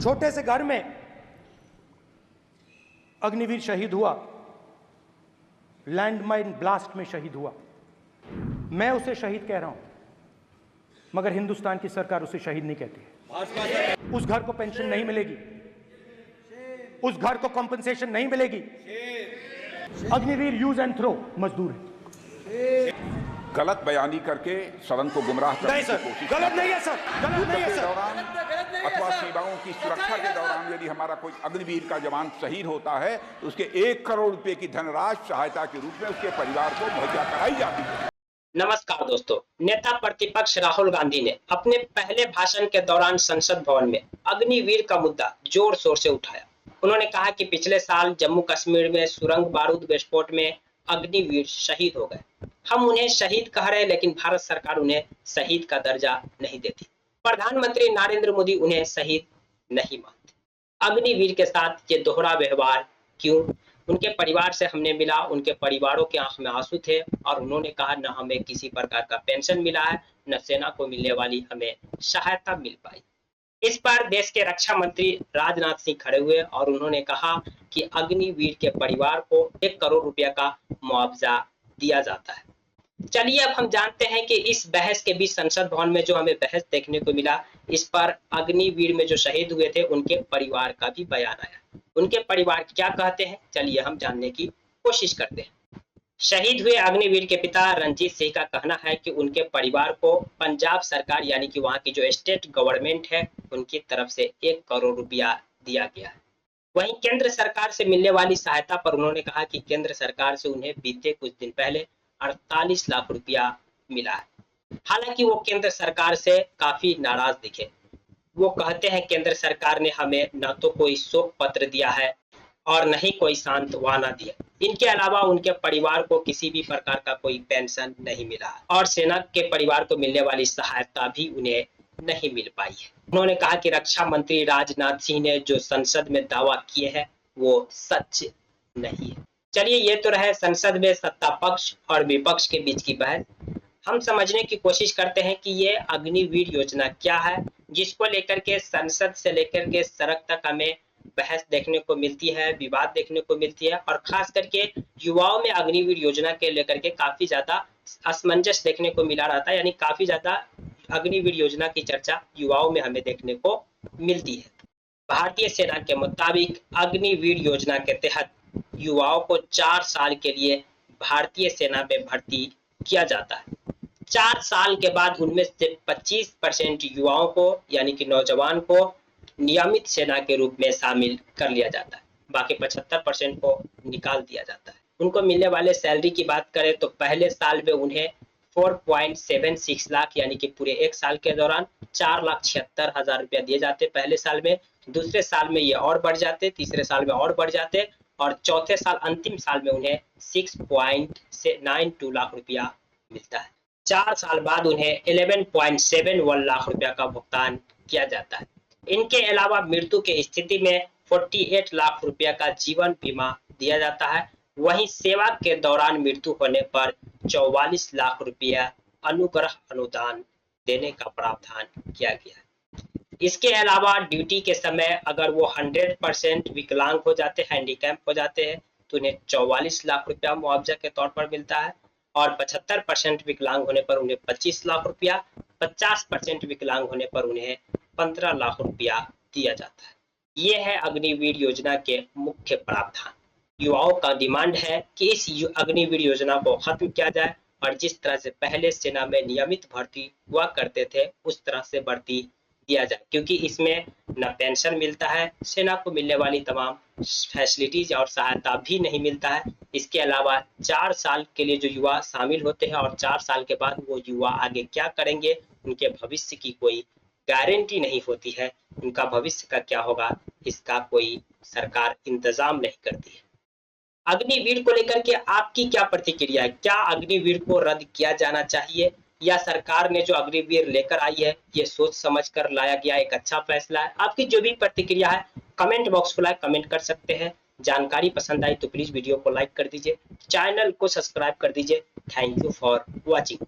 छोटे से घर में अग्निवीर शहीद हुआ, लैंडमाइन ब्लास्ट में शहीद हुआ। मैं उसे शहीद कह रहा हूं, मगर हिंदुस्तान की सरकार उसे शहीद नहीं कहती है। उस घर को पेंशन नहीं मिलेगी, उस घर को कॉम्पनसेशन नहीं मिलेगी। अग्निवीर यूज एंड थ्रो मजदूर है। गलत बयानी करके सदन को गुमराह करने की कोशिश गलत नहीं है सर, गलत नहीं है सर। दौरान अथवा सेवाओं की सुरक्षा के दौरान यदि हमारा कोई अग्निवीर का जवान शहीद होता है तो उसके 1 करोड़ रुपए की धनराशि सहायता के रूप में उसके परिवार को मुहैया कराई जाती है। नमस्कार दोस्तों, नेता प्रतिपक्ष राहुल गांधी ने अपने पहले भाषण के दौरान संसद भवन में अग्निवीर का मुद्दा जोर शोर से उठाया। उन्होंने कहा कि पिछले साल जम्मू कश्मीर में सुरंग बारूद विस्फोट में अग्निवीर शहीद हो गए। हम उन्हें शहीद कह रहे हैं, लेकिन भारत सरकार उन्हें शहीद का दर्जा नहीं देती। प्रधानमंत्री नरेंद्र मोदी उन्हें शहीद नहीं मानते। अग्निवीर के साथ ये दोहरा व्यवहार क्यों? उनके परिवार से हमने मिला, उनके परिवारों के आंख में आंसू थे और उन्होंने कहा न हमें किसी प्रकार का पेंशन मिला है, न सेना को मिलने वाली हमें सहायता मिल पाई। इस पर देश के रक्षा मंत्री राजनाथ सिंह खड़े हुए और उन्होंने कहा कि अग्निवीर के परिवार को 1 करोड़ रुपया का मुआवजा दिया जाता है। चलिए अब हम जानते हैं कि इस बहस के बीच संसद भवन में जो हमें बहस देखने को मिला, इस पर अग्निवीर में जो शहीद हुए थे उनके परिवार का भी बयान आया। उनके परिवार क्या कहते हैं, चलिए हम जानने की कोशिश करते हैं। शहीद हुए अग्निवीर के पिता रंजीत सिंह का कहना है कि उनके परिवार को पंजाब सरकार यानी कि वहां की जो स्टेट गवर्नमेंट है उनकी तरफ से 1 करोड़ रुपया दिया गया है। वहीं केंद्र सरकार से मिलने वाली सहायता पर उन्होंने कहा कि केंद्र सरकार से उन्हें बीते कुछ दिन पहले 48 लाख रुपया मिला है। हालांकि वो केंद्र सरकार से काफी नाराज दिखे। वो कहते हैं केंद्र सरकार ने हमें न तो कोई शोक पत्र दिया है और न ही कोई सांत्वना दिया। इनके अलावा उनके परिवार को किसी भी प्रकार का कोई पेंशन नहीं मिला है और सेना के परिवार को मिलने वाली सहायता भी उन्हें नहीं मिल पाई है। उन्होंने कहा कि रक्षा मंत्री राजनाथ सिंह ने जो संसद में दावा किए हैं वो सच नहीं है। चलिए, ये तो रहे संसद में सत्ता पक्ष और विपक्ष के बीच की बहस। हम समझने की कोशिश करते हैं कि ये अग्निवीर योजना क्या है, जिसको लेकर के संसद से लेकर के सड़क तक हमें बहस देखने को मिलती है, विवाद देखने को मिलती है और खास करके युवाओं में अग्निवीर योजना के लेकर के काफी ज्यादा असमंजस देखने को मिला रहता है। यानी काफी ज्यादा अग्निवीर योजना की चर्चा युवाओं में हमें देखने को मिलती है। भारतीय सेना के मुताबिक अग्निवीर योजना के तहत युवाओं को 4 साल के लिए भारतीय सेना में भर्ती किया जाता है। 4 साल के बाद उनमें से 25% युवाओं को यानी कि नौजवान को नियमित सेना के रूप में शामिल कर लिया जाता है। बाकी 75% को निकाल दिया जाता है। उनको मिलने वाले सैलरी की बात करें तो पहले साल में उन्हें 4.76 लाख यानी कि पूरे 1 साल के दौरान 4,76,000 रुपया दिए जाते पहले साल में। दूसरे साल में ये और बढ़ जाते, तीसरे साल में और बढ़ जाते और चौथे साल अंतिम साल में उन्हें 6.92 लाख रुपया मिलता है। 4 साल बाद उन्हें 11.71 लाख रुपया का भुगतान किया जाता है। इनके अलावा मृत्यु की स्थिति में 48 लाख रुपया का जीवन बीमा दिया जाता है। वहीं सेवा के दौरान मृत्यु होने पर 44 लाख रुपया अनुग्रह अनुदान देने का प्रावधान किया गया है। इसके अलावा ड्यूटी के समय अगर वो 100% विकलांग हो जाते, हैंडीकैप हो जाते हैं तो उन्हें 44 लाख रुपया मुआवजा के तौर पर मिलता है और 75% विकलांग होने पर उन्हें 25 लाख रुपया, 50% विकलांग होने पर उन्हें 15 लाख रुपया दिया जाता है। ये है अग्निवीर योजना के मुख्य प्रावधान। युवाओं का डिमांड है कि इस अग्निवीर योजना को खत्म किया जाए और जिस तरह से पहले सेना में नियमित भर्ती हुआ करते थे उस तरह से भर्ती दिया जाए, क्योंकि इसमें न पेंशन मिलता है, सेना को मिलने वाली तमाम फैसिलिटीज और सहायता भी नहीं मिलता है। इसके अलावा 4 साल के लिए जो युवा शामिल होते हैं और 4 साल के बाद वो युवा आगे क्या करेंगे, उनके भविष्य की कोई गारंटी नहीं होती है। उनका भविष्य का क्या होगा इसका कोई सरकार इंतजाम नहीं करती है। अग्निवीर को लेकर के आपकी क्या प्रतिक्रिया है? क्या अग्निवीर को रद्द किया जाना चाहिए या सरकार ने जो अग्निवीर लेकर आई है ये सोच समझकर लाया गया एक अच्छा फैसला है? आपकी जो भी प्रतिक्रिया है कमेंट बॉक्स खुला है, कमेंट कर सकते हैं। जानकारी पसंद आई तो प्लीज वीडियो को लाइक कर दीजिए, चैनल को सब्सक्राइब कर दीजिए। Thank you for watching.